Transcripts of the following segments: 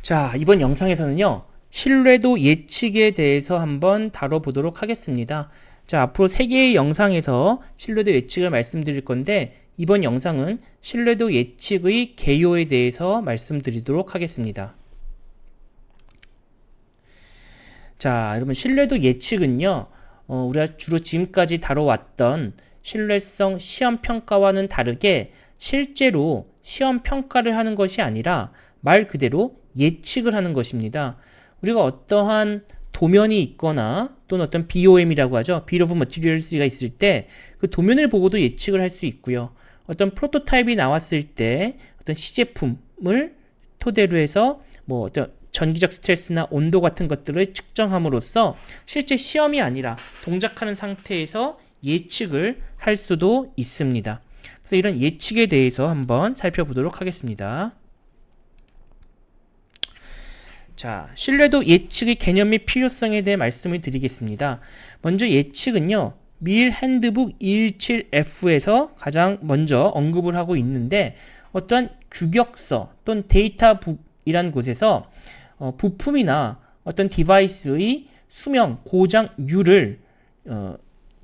자, 이번 영상에서는요, 신뢰도 예측에 대해서 한번 다뤄보도록 하겠습니다. 자, 앞으로 3개의 영상에서 신뢰도 예측을 말씀드릴 건데, 이번 영상은 신뢰도 예측의 개요에 대해서 말씀드리도록 하겠습니다. 자, 여러분, 신뢰도 예측은요, 우리가 주로 지금까지 다뤄왔던 신뢰성 시험평가와는 다르게 실제로 시험평가를 하는 것이 아니라 말 그대로 예측을 하는 것입니다. 우리가 어떠한 도면이 있거나 또는 어떤 BOM이라고 하죠. Bill of Materials가 있을 때 그 도면을 보고도 예측을 할 수 있고요. 어떤 프로토타입이 나왔을 때 어떤 시제품을 토대로 해서 뭐 어떤 전기적 스트레스나 온도 같은 것들을 측정함으로써 실제 시험이 아니라 동작하는 상태에서 예측을 할 수도 있습니다. 그래서 이런 예측에 대해서 한번 살펴보도록 하겠습니다. 자, 신뢰도 예측의 개념 및 필요성에 대해 말씀을 드리겠습니다. 먼저 예측은요, 밀 핸드북 217F에서 가장 먼저 언급을 하고 있는데 어떤 규격서 또는 데이터북이란 곳에서 부품이나 어떤 디바이스의 수명, 고장률을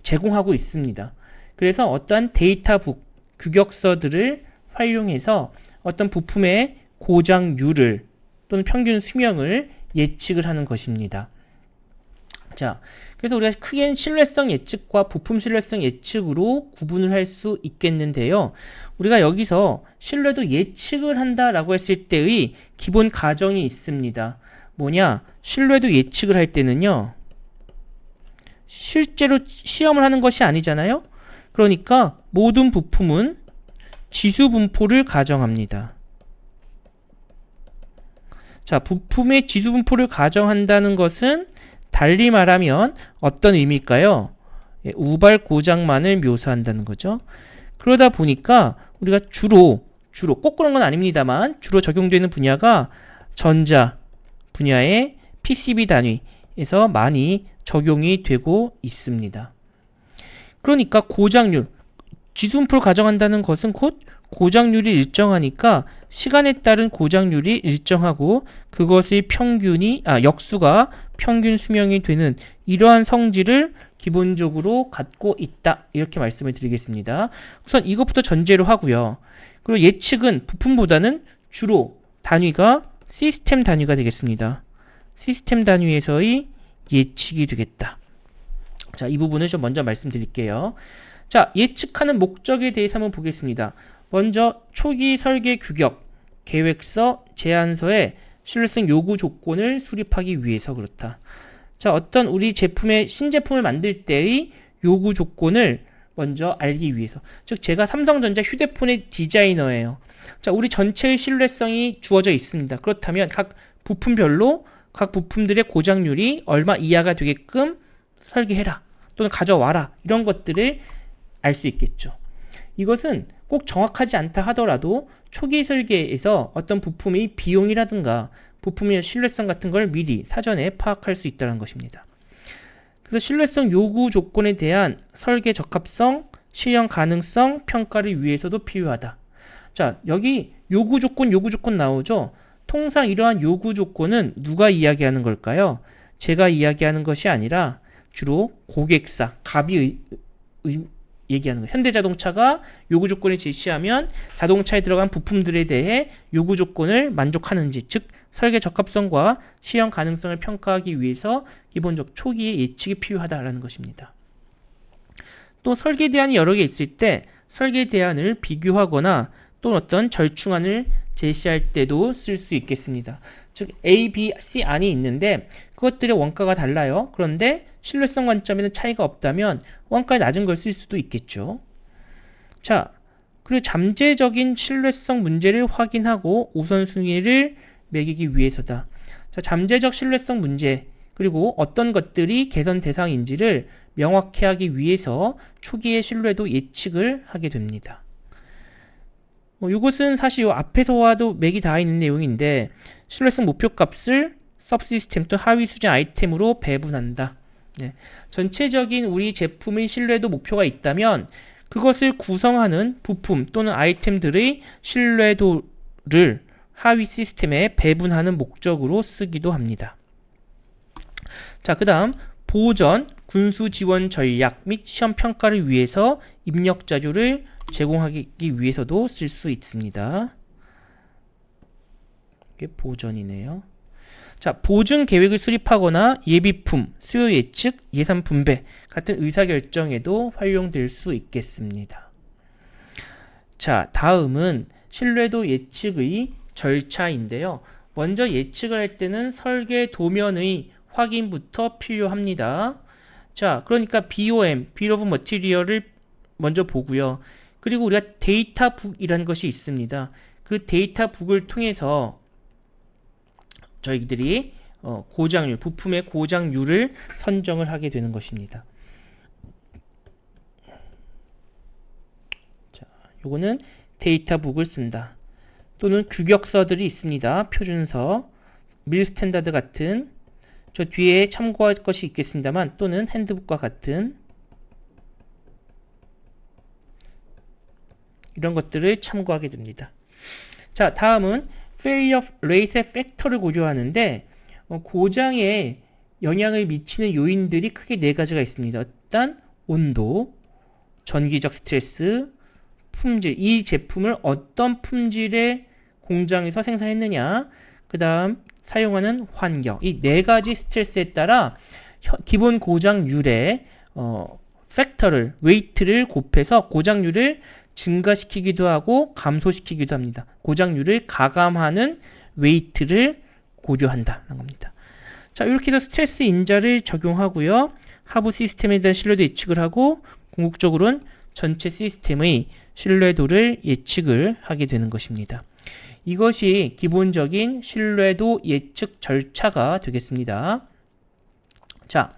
제공하고 있습니다. 그래서 어떠한 데이터북, 규격서들을 활용해서 어떤 부품의 고장률을 또는 평균 수명을 예측을 하는 것입니다. 자, 그래서 우리가 크게 신뢰성 예측과 부품 신뢰성 예측으로 구분을 할 수 있겠는데요. 우리가 여기서 신뢰도 예측을 한다라고 했을 때의 기본 가정이 있습니다. 뭐냐? 신뢰도 예측을 할 때는요, 실제로 시험을 하는 것이 아니잖아요? 그러니까 모든 부품은 지수 분포를 가정합니다. 자, 부품의 지수 분포를 가정한다는 것은 달리 말하면 어떤 의미일까요? 우발 고장만을 묘사한다는 거죠. 그러다 보니까 우리가 주로 꼭 그런 건 아닙니다만 주로 적용되는 분야가 전자 분야의 PCB 단위에서 많이 적용이 되고 있습니다. 그러니까 고장률, 지수 분포를 가정한다는 것은 곧 고장률이 일정하니까 시간에 따른 고장률이 일정하고 그것의 역수가 평균 수명이 되는 이러한 성질을 기본적으로 갖고 있다. 이렇게 말씀을 드리겠습니다. 우선 이것부터 전제로 하고요. 그리고 예측은 부품보다는 주로 단위가 시스템 단위가 되겠습니다. 시스템 단위에서의 예측이 되겠다. 자, 이 부분을 좀 먼저 말씀드릴게요. 자, 예측하는 목적에 대해서 한번 보겠습니다. 먼저 초기 설계 규격, 계획서, 제안서에 신뢰성 요구 조건을 수립하기 위해서 그렇다. 자, 어떤 우리 제품의 신제품을 만들 때의 요구 조건을 먼저 알기 위해서. 즉, 제가 삼성전자 휴대폰의 디자이너예요. 자, 우리 전체의 신뢰성이 주어져 있습니다. 그렇다면 각 부품별로 각 부품들의 고장률이 얼마 이하가 되게끔 설계해라. 또는 가져와라. 이런 것들을 알 수 있겠죠. 이것은 꼭 정확하지 않다 하더라도 초기 설계에서 어떤 부품의 비용이라든가 부품의 신뢰성 같은 걸 미리 사전에 파악할 수 있다는 것입니다. 그래서 신뢰성 요구 조건에 대한 설계 적합성, 실현 가능성 평가를 위해서도 필요하다. 자, 여기 요구 조건 나오죠? 통상 이러한 요구 조건은 누가 이야기하는 걸까요? 제가 이야기하는 것이 아니라 주로 고객사, 갑이 얘기하는 거예요. 현대자동차가 요구 조건을 제시하면 자동차에 들어간 부품들에 대해 요구 조건을 만족하는지, 즉 설계 적합성과 시험 가능성을 평가하기 위해서 기본적 초기의 예측이 필요하다라는 것입니다. 또 설계 대안이 여러 개 있을 때 설계 대안을 비교하거나 또 어떤 절충안을 제시할 때도 쓸 수 있겠습니다. 즉 A, B, C 안이 있는데 그것들의 원가가 달라요. 그런데 신뢰성 관점에는 차이가 없다면 원가가 낮은 걸 쓸 수도 있겠죠. 자, 그리고 잠재적인 신뢰성 문제를 확인하고 우선순위를 매기기 위해서다. 자, 잠재적 신뢰성 문제 그리고 어떤 것들이 개선 대상인지를 명확히 하기 위해서 초기의 신뢰도 예측을 하게 됩니다. 이것은 사실 이 앞에서와도 맥이 닿아 있는 내용인데 신뢰성 목표값을 서브시스템 또 하위 수준 아이템으로 배분한다. 네. 전체적인 우리 제품의 신뢰도 목표가 있다면 그것을 구성하는 부품 또는 아이템들의 신뢰도를 하위 시스템에 배분하는 목적으로 쓰기도 합니다. 자, 그 다음 보전, 군수 지원 전략 및 시험 평가를 위해서 입력 자료를 제공하기 위해서도 쓸 수 있습니다. 이게 보전이네요. 자, 보증 계획을 수립하거나 예비품, 수요 예측, 예산 분배 같은 의사결정에도 활용될 수 있겠습니다. 자, 다음은 신뢰도 예측의 절차인데요. 먼저 예측을 할 때는 설계 도면의 확인부터 필요합니다. 자, 그러니까 BOM, Bill of Material을 먼저 보고요. 그리고 우리가 데이터북이라는 것이 있습니다. 그 데이터북을 통해서 저희들이 고장률, 부품의 고장률을 선정을 하게 되는 것입니다. 자, 요거는 데이터북을 쓴다. 또는 규격서들이 있습니다. 표준서, 밀 스탠다드 같은, 저 뒤에 참고할 것이 있겠습니다만, 또는 핸드북과 같은 이런 것들을 참고하게 됩니다. 자, 다음은 failure rate 팩터를 고려하는데 고장에 영향을 미치는 요인들이 크게 네 가지가 있습니다. 일단 온도, 전기적 스트레스, 품질, 이 제품을 어떤 품질의 공장에서 생산했느냐, 그 다음 사용하는 환경, 이 네 가지 스트레스에 따라 기본 고장률의 팩터를, 웨이트를 곱해서 고장률을 증가시키기도 하고 감소시키기도 합니다. 고장률을 가감하는 웨이트를 고려한다는 겁니다. 자, 이렇게 해서 스트레스 인자를 적용하고요. 하부 시스템에 대한 신뢰도 예측을 하고 궁극적으로는 전체 시스템의 신뢰도를 예측을 하게 되는 것입니다. 이것이 기본적인 신뢰도 예측 절차가 되겠습니다. 자,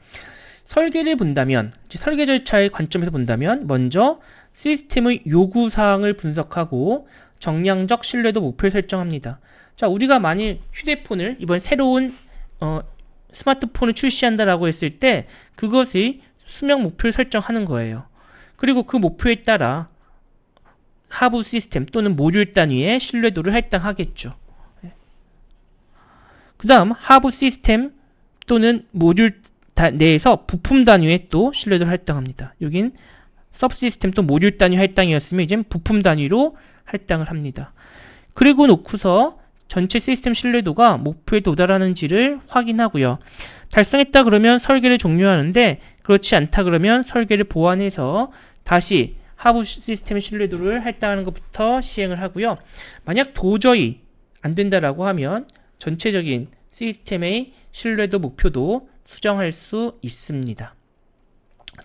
설계를 본다면, 설계 절차의 관점에서 본다면 먼저 시스템의 요구사항을 분석하고 정량적 신뢰도 목표를 설정합니다. 자, 우리가 만일 휴대폰을 이번 새로운 스마트폰을 출시한다라고 했을 때 그것의 수명 목표를 설정하는 거예요. 그리고 그 목표에 따라 하부 시스템 또는 모듈 단위의 신뢰도를 할당하겠죠. 그 다음 하부 시스템 또는 모듈 내에서 부품 단위의 또 신뢰도를 할당합니다. 여긴 서브시스템 또 모듈 단위 할당이었으면 이제 부품 단위로 할당을 합니다. 그리고 놓고서 전체 시스템 신뢰도가 목표에 도달하는지를 확인하고요. 달성했다 그러면 설계를 종료하는데 그렇지 않다 그러면 설계를 보완해서 다시 하부 시스템 신뢰도를 할당하는 것부터 시행을 하고요. 만약 도저히 안 된다라고 하면 전체적인 시스템의 신뢰도 목표도 수정할 수 있습니다.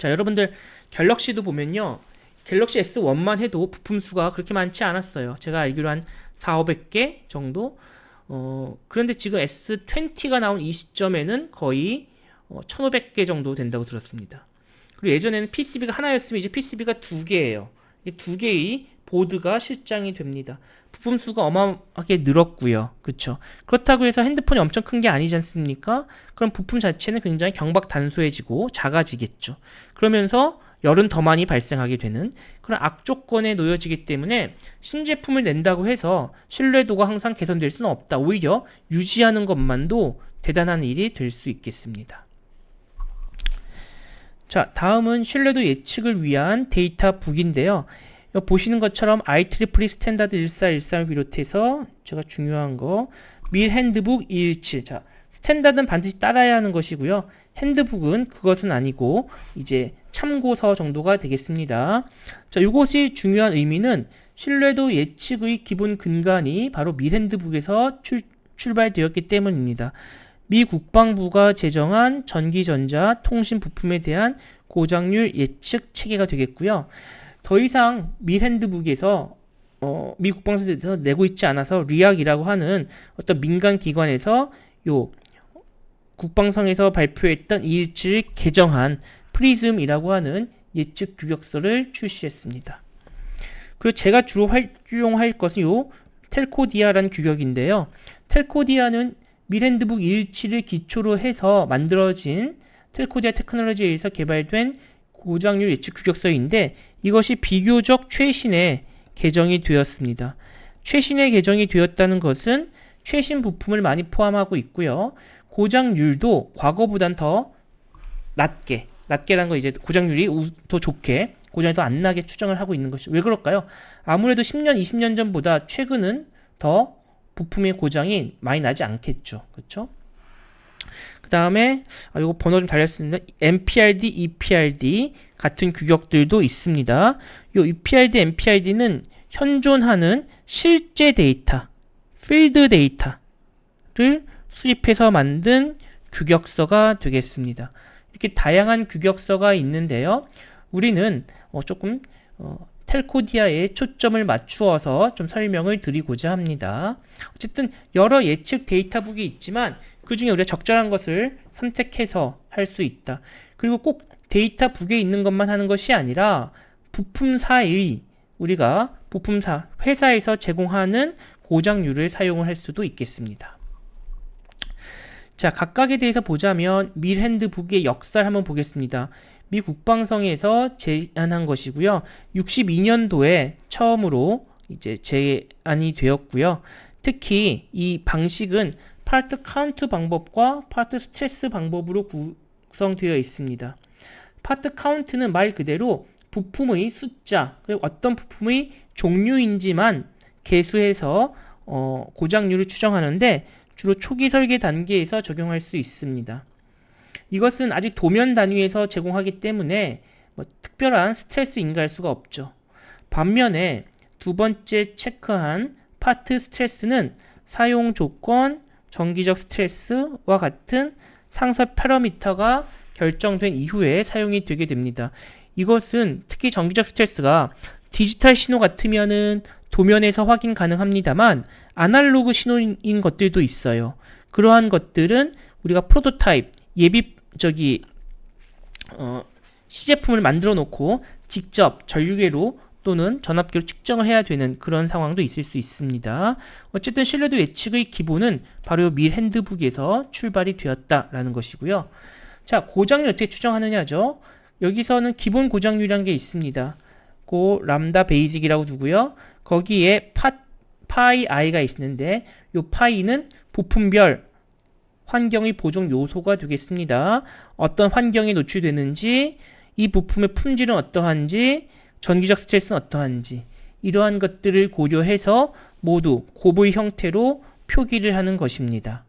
자, 여러분들 갤럭시도 보면요. 갤럭시 S1만 해도 부품 수가 그렇게 많지 않았어요. 제가 알기로 한 400~500개 정도? 그런데 지금 S20가 나온 이 시점에는 거의 1500개 정도 된다고 들었습니다. 그리고 예전에는 PCB가 하나였으면 이제 PCB가 2개예요. 이 2개의 보드가 실장이 됩니다. 부품 수가 어마어마하게 늘었고요. 그쵸? 그렇다고 해서 핸드폰이 엄청 큰 게 아니지 않습니까? 그럼 부품 자체는 굉장히 경박 단소해지고 작아지겠죠. 그러면서 열은 더 많이 발생하게 되는 그런 악조건에 놓여지기 때문에 신제품을 낸다고 해서 신뢰도가 항상 개선될 수는 없다. 오히려 유지하는 것만도 대단한 일이 될 수 있겠습니다. 자, 다음은 신뢰도 예측을 위한 데이터북인데요. 보시는 것처럼 IEEE 스탠다드 1413을 비롯해서 제가 중요한 거 밀 핸드북 217. 자, 스탠다드는 반드시 따라야 하는 것이고요. 핸드북은 그것은 아니고 이제 참고서 정도가 되겠습니다. 자, 이것이 중요한 의미는 신뢰도 예측의 기본 근간이 바로 밀 핸드북에서 출발되었기 때문입니다. 미 국방부가 제정한 전기전자 통신 부품에 대한 고장률 예측 체계가 되겠고요. 더 이상 미 핸드북에서 미 국방부에서 내고 있지 않아서 리악이라고 하는 어떤 민간 기관에서 요 국방성에서 발표했던 217을 개정한 프리즘이라고 하는 예측 규격서를 출시했습니다. 그리고 제가 주로 활용할 것은 요 텔코디아라는 규격인데요. 텔코디아는 밀 핸드북 217을 기초로 해서 만들어진 텔코디아 테크놀로지에 의해서 개발된 고장률 예측 규격서인데 이것이 비교적 최신에 개정이 되었습니다. 최신에 개정이 되었다는 것은 최신 부품을 많이 포함하고 있고요. 고장률도 과거보단 더 낮게라는 거 이제 고장률이 더 좋게, 고장이 더 안 나게 추정을 하고 있는 것이 왜 그럴까요? 아무래도 10년, 20년 전보다 최근은 더 부품의 고장이 많이 나지 않겠죠. 그렇죠? 그 다음에 이거 번호 좀 달렸습니다. MPRD, EPRD 같은 규격들도 있습니다. 이 EPRD, MPRD는 현존하는 실제 데이터, 필드 데이터를 수집해서 만든 규격서가 되겠습니다. 이렇게 다양한 규격서가 있는데요. 우리는 조금 텔코디아에 초점을 맞추어서 좀 설명을 드리고자 합니다. 어쨌든 여러 예측 데이터북이 있지만 그 중에 우리가 적절한 것을 선택해서 할 수 있다. 그리고 꼭 데이터북에 있는 것만 하는 것이 아니라 우리가 부품사, 회사에서 제공하는 고장률을 사용을 할 수도 있겠습니다. 자, 각각에 대해서 보자면 밀 핸드북의 역사를 한번 보겠습니다. 미 국방성에서 제안한 것이고요. 62년도에 처음으로 이제 제안이 되었고요. 특히 이 방식은 파트 카운트 방법과 파트 스트레스 방법으로 구성되어 있습니다. 파트 카운트는 말 그대로 부품의 숫자, 그리고 어떤 부품의 종류인지만 계수해서 고장률을 추정하는데 주로 초기 설계 단계에서 적용할 수 있습니다. 이것은 아직 도면 단위에서 제공하기 때문에 특별한 스트레스 인가할 수가 없죠. 반면에 두 번째 체크한 파트 스트레스는 사용 조건, 정기적 스트레스와 같은 상세 파라미터가 결정된 이후에 사용이 되게 됩니다. 이것은 특히 정기적 스트레스가 디지털 신호 같으면은 도면에서 확인 가능합니다만 아날로그 신호인 것들도 있어요. 그러한 것들은 우리가 프로토타입, 시제품을 만들어 놓고 직접 전류계로 또는 전압계로 측정을 해야 되는 그런 상황도 있을 수 있습니다. 어쨌든 신뢰도 예측의 기본은 바로 밀 핸드북에서 출발이 되었다라는 것이고요. 자, 고장률 어떻게 추정하느냐죠. 여기서는 기본 고장률이라는 게 있습니다. 그 람다 베이직이라고 두고요. 거기에 파이 i가 있는데 이 파이는 부품별 환경의 보정 요소가 되겠습니다. 어떤 환경에 노출되는지, 이 부품의 품질은 어떠한지, 전기적 스트레스는 어떠한지 이러한 것들을 고려해서 모두 곱의 형태로 표기를 하는 것입니다.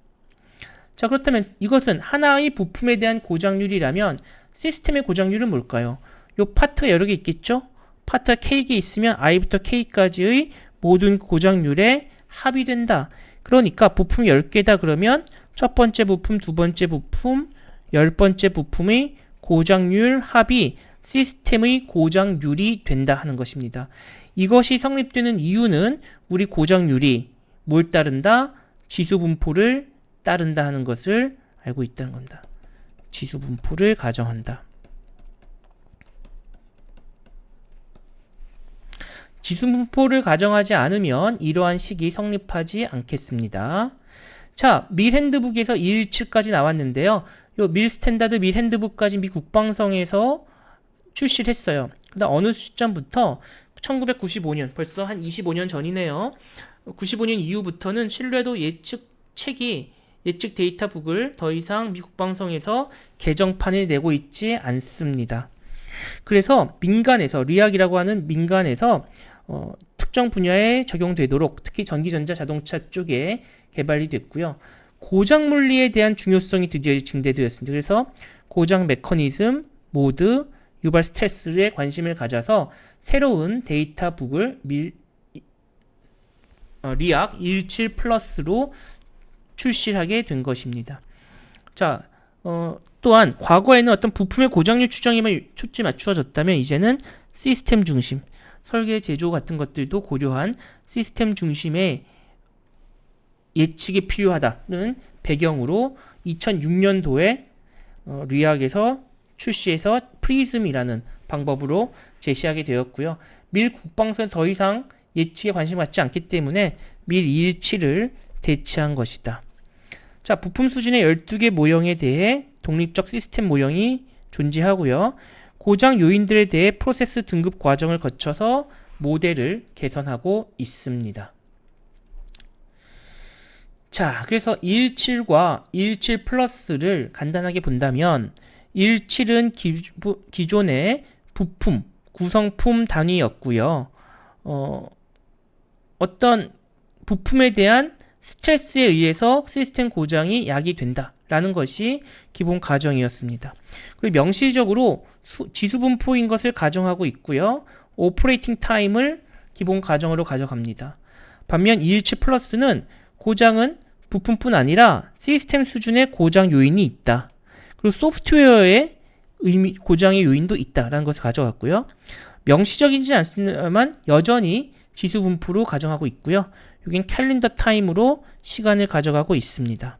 자, 그렇다면 이것은 하나의 부품에 대한 고장률이라면 시스템의 고장률은 뭘까요? 이 파트가 여러 개 있겠죠? 파트가 K개 있으면 I부터 K까지의 모든 고장률에 합이 된다. 그러니까 부품이 10개다 그러면 첫 번째 부품, 두 번째 부품, 10번째 부품의 고장률 합이 시스템의 고장률이 된다 하는 것입니다. 이것이 성립되는 이유는 우리 고장률이 뭘 따른다? 지수분포를 따른다 하는 것을 알고 있다는 겁니다. 지수분포를 가정한다. 지수분포를 가정하지 않으면 이러한 식이 성립하지 않겠습니다. 자, 밀 핸드북에서 1층까지 나왔는데요. 요 밀 스탠다드 밀 핸드북까지 미 국방성에서 출시를 했어요. 그다음 어느 시점부터 1995년, 벌써 한 25년 전이네요. 95년 이후부터는 신뢰도 예측책이 예측 데이터북을 더 이상 미 국방성에서 개정판을 내고 있지 않습니다. 그래서 민간에서, 리학이라고 하는 민간에서 특정 분야에 적용되도록 특히 전기전자 자동차 쪽에 개발이 됐고요. 고장 물리에 대한 중요성이 드디어 증대되었습니다. 그래서 고장 메커니즘, 모드, 유발 스트레스에 관심을 가져서 새로운 데이터북을 리학 17 플러스로 출시하게 된 것입니다. 자, 또한 과거에는 어떤 부품의 고장률 추정에만 초점이 맞추어졌다면 이제는 시스템 중심, 설계 제조 같은 것들도 고려한 시스템 중심의 예측이 필요하다는 배경으로 2006년도에 리학에서 출시해서 프리즘이라는 방법으로 제시하게 되었고요. 밀 국방선 더 이상 예측에 관심 갖지 않기 때문에 밀 17을 대체한 것이다. 자, 부품 수준의 12개 모형에 대해 독립적 시스템 모형이 존재하고요. 고장 요인들에 대해 프로세스 등급 과정을 거쳐서 모델을 개선하고 있습니다. 자, 그래서 217과 217 플러스를 간단하게 본다면 217은 기존의 부품, 구성품 단위였고요. 어떤 부품에 대한 스트레스에 의해서 시스템 고장이 야기된다라는 것이 기본 가정이었습니다. 그리고 명시적으로 지수분포인 것을 가정하고 있고요. 오퍼레이팅 타임을 기본 가정으로 가져갑니다. 반면 217 플러스는 고장은 부품뿐 아니라 시스템 수준의 고장 요인이 있다. 그리고 소프트웨어의 고장의 요인도 있다라는 것을 가져갔고요. 명시적이지 않지만 여전히 지수분포로 가정하고 있고요. 여긴 캘린더 타임으로 시간을 가져가고 있습니다.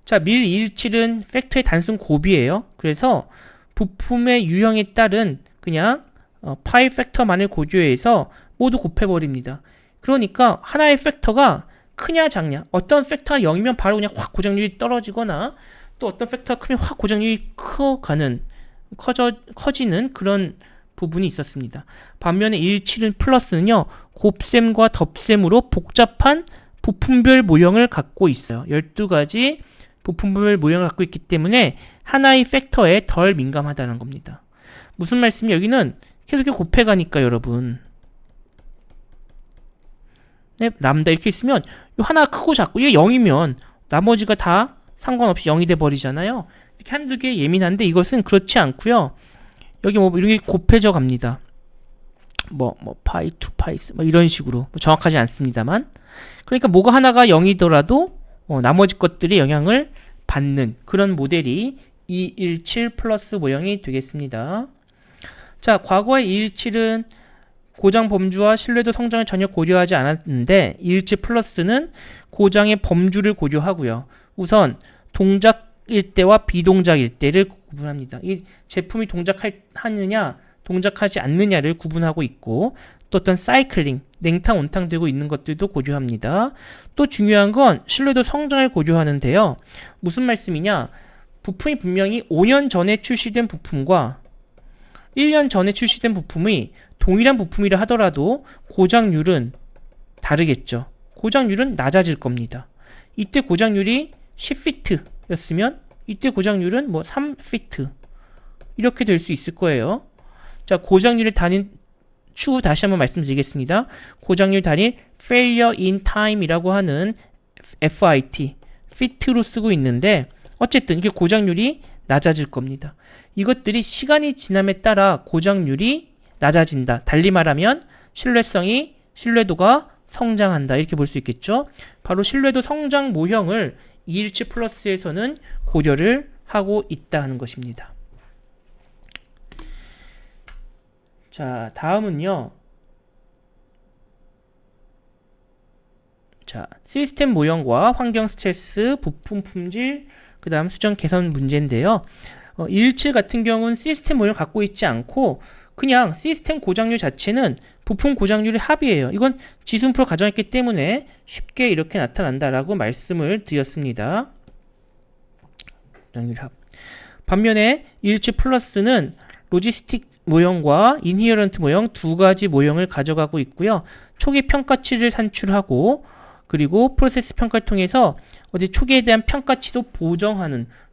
자, 밀 217은 팩터의 단순 곱이에요. 그래서 부품의 유형에 따른 그냥 파이 팩터만을 고조해서 모두 곱해버립니다. 그러니까 하나의 팩터가 크냐 작냐, 어떤 팩터가 0이면 바로 그냥 확 고장률이 떨어지거나 또 어떤 팩터가 크면 확 고장률이 커지는 그런 부분이 있었습니다. 반면에 217 플러스는요, 곱셈과 덧셈으로 복잡한 부품별 모형을 갖고 있어요. 12가지 부품별 모형을 갖고 있기 때문에 하나의 팩터에 덜 민감하다는 겁니다. 무슨 말씀이 여기는 계속 곱해가니까 여러분. 네, 람다 이렇게 있으면 하나 크고 작고 이게 0이면 나머지가 다 상관없이 0이 돼 버리잖아요. 이렇게 한두 개 예민한데 이것은 그렇지 않고요. 여기 뭐 이렇게 곱해져 갑니다. 파이 2 파이 3 이런 식으로 정확하지 않습니다만, 그러니까 뭐가 하나가 0이더라도 나머지 것들이 영향을 받는 그런 모델이 217 플러스 모형이 되겠습니다. 자, 과거의 217은 고장 범주와 신뢰도 성장을 전혀 고려하지 않았는데 217 플러스는 고장의 범주를 고려하고요. 우선 동작일 때와 비동작일 때를 구분합니다. 이 제품이 동작하느냐 동작하지 않느냐를 구분하고 있고, 또 어떤 사이클링, 냉탕 온탕 되고 있는 것들도 고려합니다. 또 중요한 건 신뢰도 성장을 고려하는데요. 무슨 말씀이냐, 부품이 분명히 5년 전에 출시된 부품과 1년 전에 출시된 부품이 동일한 부품이라 하더라도 고장률은 다르겠죠. 고장률은 낮아질 겁니다. 이때 고장률이 10피트였으면 이때 고장률은 3피트 이렇게 될 수 있을 거예요. 자, 고장률의 단위 추후 다시 한번 말씀드리겠습니다. 고장률 단위 failure in time이라고 하는 FIT, fit로 쓰고 있는데 어쨌든 이게 고장률이 낮아질 겁니다. 이것들이 시간이 지남에 따라 고장률이 낮아진다. 달리 말하면 신뢰도가 성장한다. 이렇게 볼 수 있겠죠. 바로 신뢰도 성장 모형을 217 플러스에서는 고려를 하고 있다 하는 것입니다. 자, 다음은요. 자, 시스템 모형과 환경 스트레스, 부품 품질, 그 다음 수정 개선 문제인데요. 217 같은 경우는 시스템 모형을 갖고 있지 않고 그냥 시스템 고장률 자체는 부품 고장률의 합이에요. 이건 지수분포로 가정했기 때문에 쉽게 이렇게 나타난다라고 말씀을 드렸습니다. 고장률 합. 반면에 217 플러스는 로지스틱 모형과 인히어런트 모형 두 가지 모형을 가져가고 있고요. 초기 평가치를 산출하고 그리고 프로세스 평가를 통해서 초기에 대한 평가치도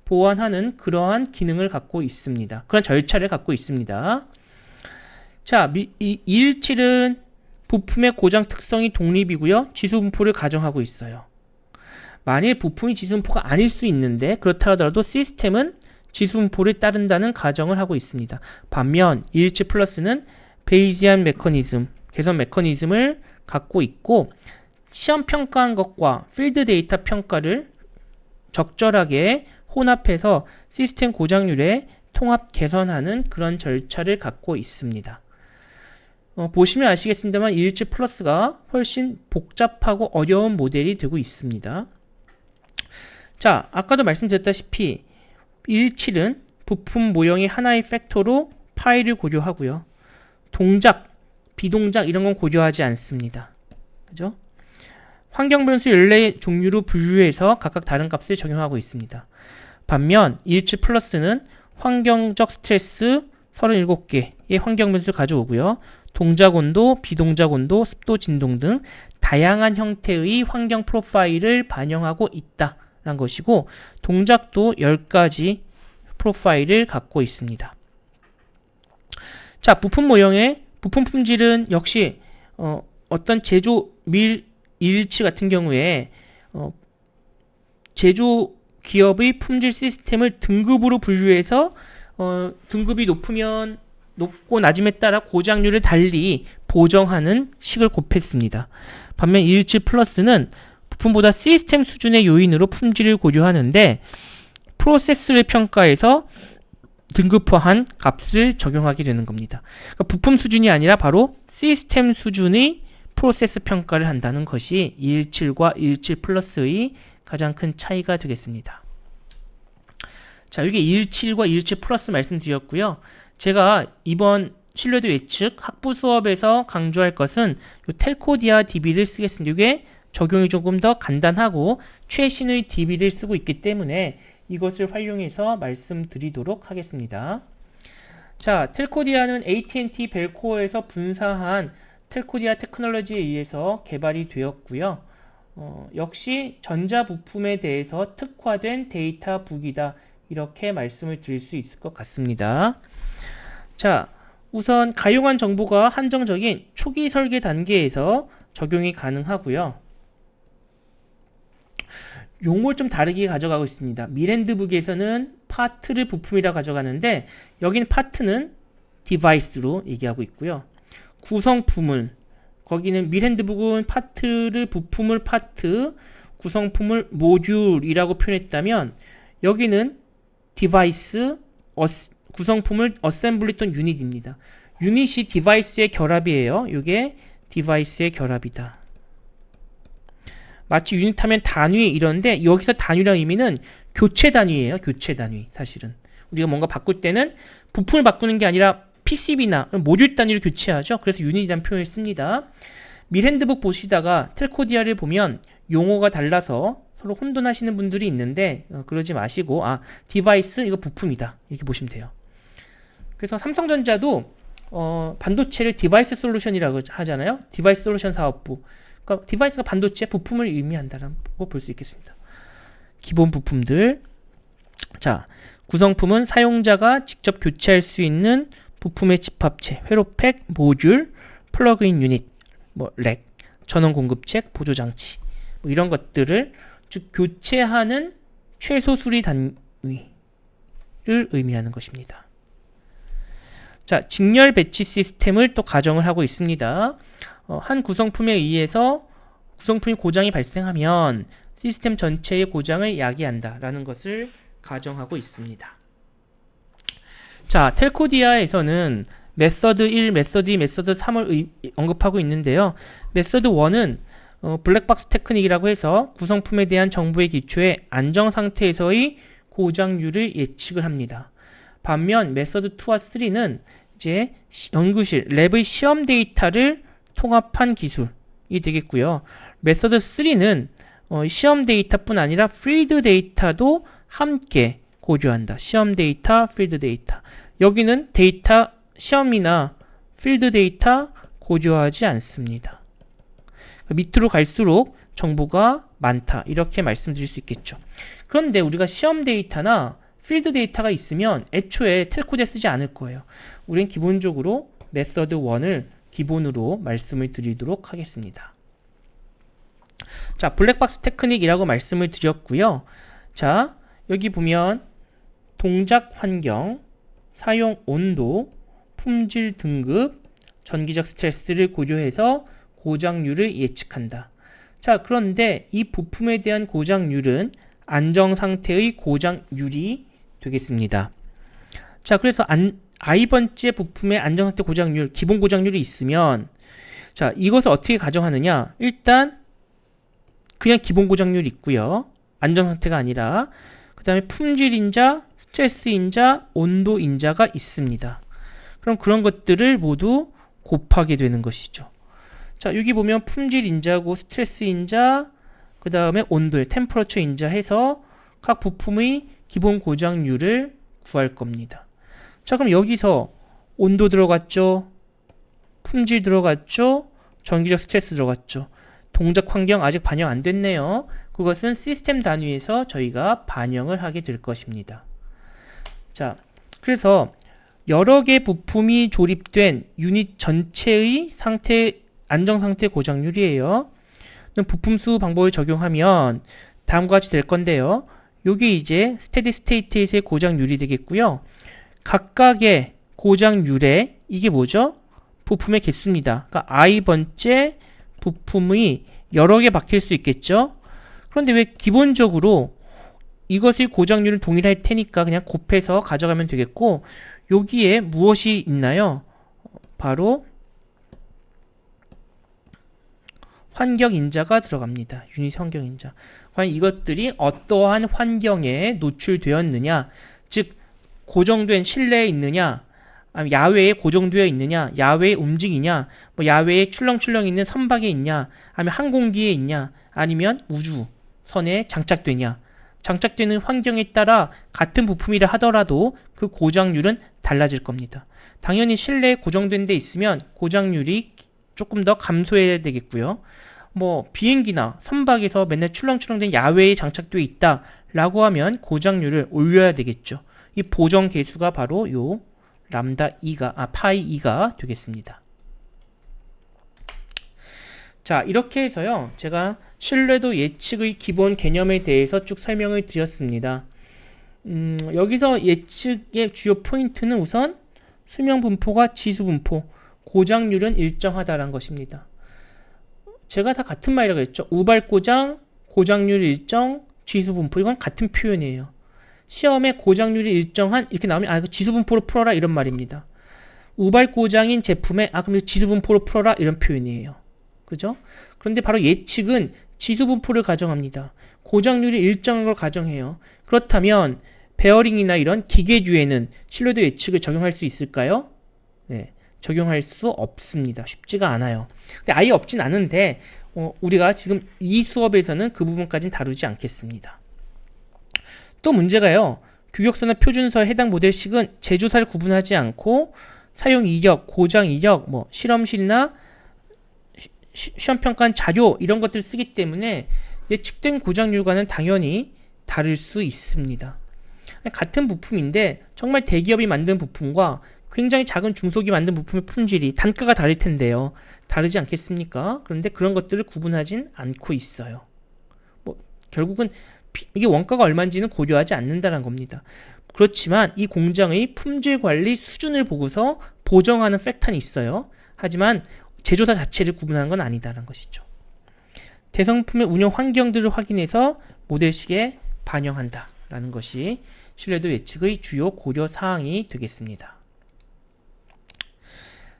보완하는 그러한 기능을 갖고 있습니다. 그런 절차를 갖고 있습니다. 자, 217은 부품의 고장 특성이 독립이고요. 지수분포를 가정하고 있어요. 만일 부품이 지수분포가 아닐 수 있는데 그렇다 하더라도 시스템은 지수분포를 따른다는 가정을 하고 있습니다. 반면 217 플러스는 베이지안 메커니즘, 개선 메커니즘을 갖고 있고 시험 평가한 것과 필드 데이터 평가를 적절하게 혼합해서 시스템 고장률에 통합 개선하는 그런 절차를 갖고 있습니다. 보시면 아시겠습니다만 217 플러스가 훨씬 복잡하고 어려운 모델이 되고 있습니다. 자, 아까도 말씀드렸다시피 217은 부품 모형의 하나의 팩터로 파일을 고려하고요. 동작, 비동작 이런 건 고려하지 않습니다. 그죠? 환경 변수 14의 종류로 분류해서 각각 다른 값을 적용하고 있습니다. 반면 217 플러스는 환경적 스트레스 37개의 환경 변수를 가져오고요. 동작 온도, 비동작 온도, 습도, 진동 등 다양한 형태의 환경 프로파일을 반영하고 있다라는 것이고, 동작도 10가지 프로파일을 갖고 있습니다. 자, 부품 모형의 부품 품질은 역시 어떤 제조 밀 217 같은 경우에 제조 기업의 품질 시스템을 등급으로 분류해서 등급이 높고 낮음에 따라 고장률을 달리 보정하는 식을 곱했습니다. 반면 217 플러스는 부품보다 시스템 수준의 요인으로 품질을 고려하는데 프로세스를 평가해서 등급화한 값을 적용하게 되는 겁니다. 그러니까 부품 수준이 아니라 바로 시스템 수준의 프로세스 평가를 한다는 것이 217과 217 플러스의 가장 큰 차이가 되겠습니다. 자, 여기 217과 217 플러스 말씀드렸고요. 제가 이번 신뢰도 예측 학부 수업에서 강조할 것은 이 텔코디아 DB를 쓰겠습니다. 이게 적용이 조금 더 간단하고 최신의 DB를 쓰고 있기 때문에 이것을 활용해서 말씀드리도록 하겠습니다. 자, 텔코디아는 AT&T 벨코어에서 분사한 텔코디아 테크놀로지에 의해서 개발이 되었고요. 역시 전자부품에 대해서 특화된 데이터 북이다, 이렇게 말씀을 드릴 수 있을 것 같습니다. 자, 우선 가용한 정보가 한정적인 초기 설계 단계에서 적용이 가능하고요. 용어를 좀 다르게 가져가고 있습니다. 밀핸드북에서는 파트를 부품이라 가져가는데 여기는 파트는 디바이스로 얘기하고 있고요. 구성품을, 거기는 밀핸드북은 파트를 부품을 파트, 구성품을 모듈이라고 표현했다면 여기는 디바이스, 구성품을 어셈블리 또는 유닛입니다. 유닛이 디바이스의 결합이에요. 이게 디바이스의 결합이다. 마치 유닛 하면 단위 이런데 여기서 단위라는 의미는 교체 단위예요. 교체 단위. 사실은 우리가 뭔가 바꿀 때는 부품을 바꾸는 게 아니라 PCB나 모듈 단위로 교체하죠. 그래서 유닛이라는 표현을 씁니다. 밀핸드북 보시다가 텔코디아를 보면 용어가 달라서 서로 혼돈하시는 분들이 있는데 그러지 마시고 디바이스 이거 부품이다, 이렇게 보시면 돼요. 그래서 삼성전자도 반도체를 디바이스 솔루션이라고 하잖아요. 디바이스 솔루션 사업부. 그러니까 디바이스가 반도체 부품을 의미한다라고 볼 수 있겠습니다. 기본 부품들. 자, 구성품은 사용자가 직접 교체할 수 있는 부품의 집합체, 회로팩, 모듈, 플러그인 유닛, 렉, 전원 공급책, 보조장치, 이런 것들을 즉 교체하는 최소 수리 단위를 의미하는 것입니다. 자, 직렬 배치 시스템을 또 가정을 하고 있습니다. 한 구성품에 의해서 구성품이 고장이 발생하면 시스템 전체의 고장을 야기한다라는 것을 가정하고 있습니다. 자, 텔코디아에서는 메서드 1, 메서드 2, 메서드 3을 언급하고 있는데요. 메서드 1은 블랙박스 테크닉이라고 해서 구성품에 대한 정보의 기초에 안정 상태에서의 고장률을 예측을 합니다. 반면 메서드 2와 3는 이제 연구실, 랩의 시험 데이터를 통합한 기술이 되겠고요. 메서드 3는 시험 데이터뿐 아니라 필드 데이터도 함께 고려한다. 시험 데이터, 필드 데이터. 여기는 데이터, 시험이나 필드 데이터 고려하지 않습니다. 밑으로 갈수록 정보가 많다, 이렇게 말씀드릴 수 있겠죠. 그런데 우리가 시험 데이터나 필드 데이터가 있으면 애초에 텔코디아 쓰지 않을 거예요. 우린 기본적으로 메서드 1을 기본으로 말씀을 드리도록 하겠습니다. 자, 블랙박스 테크닉이라고 말씀을 드렸고요. 자, 여기 보면 동작 환경, 사용 온도, 품질 등급, 전기적 스트레스를 고려해서 고장률을 예측한다. 자, 그런데 이 부품에 대한 고장률은 안정 상태의 고장률이 되겠습니다. 자, 그래서 I번째 부품의 안정 상태 고장률, 기본 고장률이 있으면, 자, 이것을 어떻게 가정하느냐? 일단 그냥 기본 고장률이 있고요. 안정 상태가 아니라 그 다음에 품질 인자, 스트레스 인자, 온도 인자가 있습니다. 그럼 그런 것들을 모두 곱하게 되는 것이죠. 자, 여기 보면 품질 인자고 스트레스 인자, 그 다음에 온도의 템퍼러처 인자 해서 각 부품의 기본 고장률을 구할 겁니다. 자, 그럼 여기서 온도 들어갔죠? 품질 들어갔죠? 전기적 스트레스 들어갔죠? 동작 환경 아직 반영 안 됐네요. 그것은 시스템 단위에서 저희가 반영을 하게 될 것입니다. 자, 그래서 여러 개 부품이 조립된 유닛 전체의 안정상태 고장률이에요. 부품 수 방법을 적용하면 다음과 같이 될 건데요. 요게 이제 스테디 스테이트에서의 고장률이 되겠고요. 각각의 고장률에 이게 뭐죠? 부품의 개수입니다. 그러니까 i번째 부품이 여러 개 박힐 수 있겠죠? 그런데 왜 기본적으로 이것의 고장률은 동일할 테니까 그냥 곱해서 가져가면 되겠고, 여기에 무엇이 있나요? 바로 환경인자가 들어갑니다. 유닛 환경인자. 과연 이것들이 어떠한 환경에 노출되었느냐, 즉 고정된 실내에 있느냐, 아니면 야외에 고정되어 있느냐, 야외에 움직이냐, 뭐 야외에 출렁출렁 있는 선박에 있냐, 아니면 항공기에 있냐, 아니면 우주선에 장착되냐. 장착되는 환경에 따라 같은 부품이라 하더라도 그 고장률은 달라질 겁니다. 당연히 실내에 고정된 데 있으면 고장률이 조금 더 감소해야 되겠고요. 뭐 비행기나 선박에서 맨날 출렁출렁된 야외에 장착되어 있다 라고 하면 고장률을 올려야 되겠죠. 이 보정 계수가 바로 요 파이 2가 되겠습니다. 자, 이렇게 해서요, 제가 신뢰도 예측의 기본 개념에 대해서 쭉 설명을 드렸습니다. 여기서 예측의 주요 포인트는 우선 수명분포가 지수분포, 고장률은 일정하다라는 것입니다. 제가 다 같은 말이라고 했죠. 우발고장, 고장률 일정, 지수분포, 이건 같은 표현이에요. 시험에 고장률이 일정한 이렇게 나오면 이거 지수분포로 풀어라 이런 말입니다. 우발고장인 제품에 그럼 지수분포로 풀어라 이런 표현이에요. 그죠? 그런데 바로 예측은 지수분포를 가정합니다. 고장률이 일정한 걸 가정해요. 그렇다면 베어링이나 이런 기계주에는 신뢰도 예측을 적용할 수 있을까요? 네, 적용할 수 없습니다. 쉽지가 않아요. 근데 아예 없진 않은데 우리가 지금 이 수업에서는 그 부분까지는 다루지 않겠습니다. 또 문제가요. 규격서나 표준서의 해당 모델식은 제조사를 구분하지 않고 사용 이력, 고장 이력, 실험실이나 시험평가한 자료 이런 것들을 쓰기 때문에 예측된 고장률과는 당연히 다를 수 있습니다. 같은 부품인데 정말 대기업이 만든 부품과 굉장히 작은 중소기업이 만든 부품의 품질이 단가가 다를 텐데요. 다르지 않겠습니까? 그런데 그런 것들을 구분하진 않고 있어요. 결국은 이게 원가가 얼마인지는 고려하지 않는다는 겁니다. 그렇지만 이 공장의 품질 관리 수준을 보고서 보정하는 팩터는 있어요. 하지만 제조사 자체를 구분하는 건 아니다라는 것이죠. 대성품의 운영 환경들을 확인해서 모델식에 반영한다라는 것이 신뢰도 예측의 주요 고려 사항이 되겠습니다.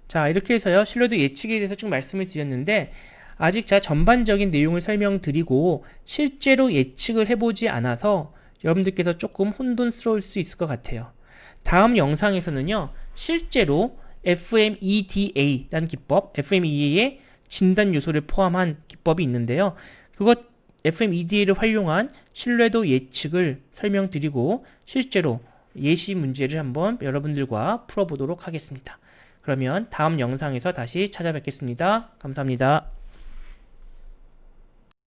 자, 이렇게 해서요, 신뢰도 예측에 대해서 쭉 말씀을 드렸는데, 아직 제가 전반적인 내용을 설명드리고 실제로 예측을 해보지 않아서 여러분들께서 조금 혼돈스러울 수 있을 것 같아요. 다음 영상에서는요, 실제로 FMEDA라는 기법, FMEDA의 진단 요소를 포함한 기법이 있는데요. 그것 FMEDA를 활용한 신뢰도 예측을 설명드리고 실제로 예시 문제를 한번 여러분들과 풀어보도록 하겠습니다. 그러면 다음 영상에서 다시 찾아뵙겠습니다. 감사합니다.